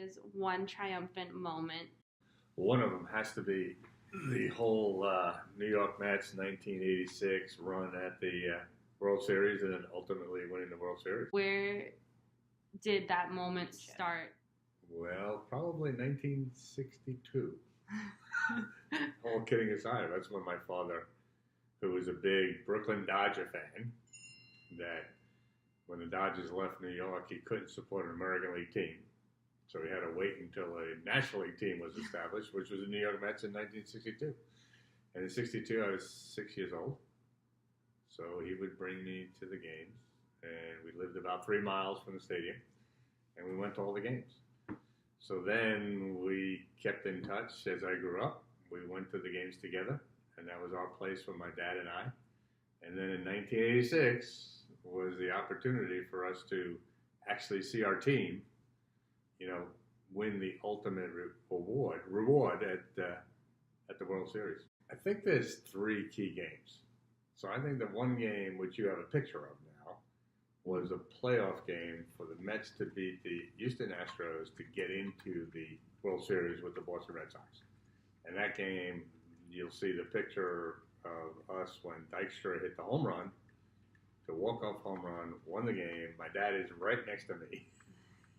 is one triumphant moment? One of them has to be the whole New York Mets 1986 run at the World Series and then ultimately winning the World Series. Where did that moment start? Well, probably 1962. All kidding aside, that's when my father, who was a big Brooklyn Dodger fan, that when the Dodgers left New York, he couldn't support an American League team. So he had to wait until a National League team was established, which was the New York Mets in 1962. And in 62, I was 6 years old. So he would bring me to the games. And we lived about 3 miles from the stadium. And we went to all the games. So then we kept in touch as I grew up. We went to the games together. And that was our place for my dad and I. And then in 1986 was the opportunity for us to actually see our team, win the ultimate reward at the World Series. I think there's 3 key games. So I think the one game which you have a picture of now was a playoff game for the Mets to beat the Houston Astros to get into the World Series with the Boston Red Sox. And that game, you'll see the picture of us when Dykstra hit the home run, the walk-off home run, won the game. My dad is right next to me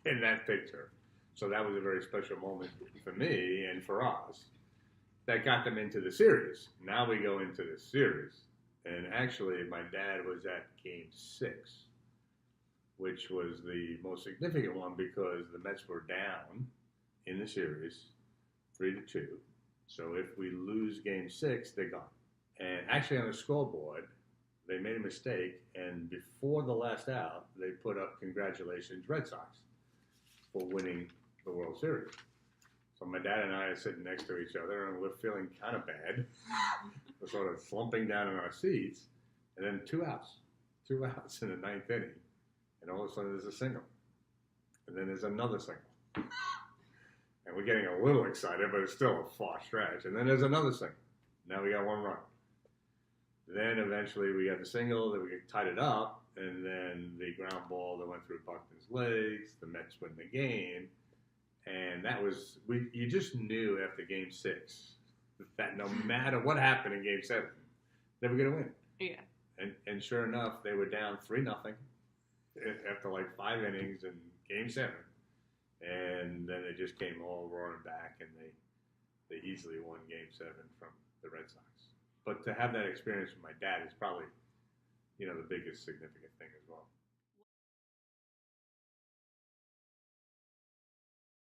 in that picture. So that was a very special moment for me and for us that got them into the series. Now we go into the series. And actually, my dad was at Game 6, which was the most significant one because the Mets were down in the series 3-2. So if we lose Game 6, they're gone. And actually on the scoreboard, they made a mistake, and before the last out, they put up congratulations Red Sox for winning the World Series. So my dad and I are sitting next to each other, and we're feeling kind of bad. We're sort of slumping down in our seats, and then 2 outs in the 9th inning, and all of a sudden there's a single, and then there's another single. And we're getting a little excited, but it's still a far stretch. And then there's another single. Now we got 1 run. Then eventually we got the single, then we tied it up, and then the ground ball that went through Buckton's legs, the Mets win the game, and that was, you just knew after Game 6 that no matter what happened in Game 7, they were going to win. Yeah. And sure enough, they were down 3-0 after like 5 innings in Game 7, and then they just came all roaring back, and they easily won Game 7 from the Red Sox. But to have that experience with my dad is probably, the biggest significant thing as well.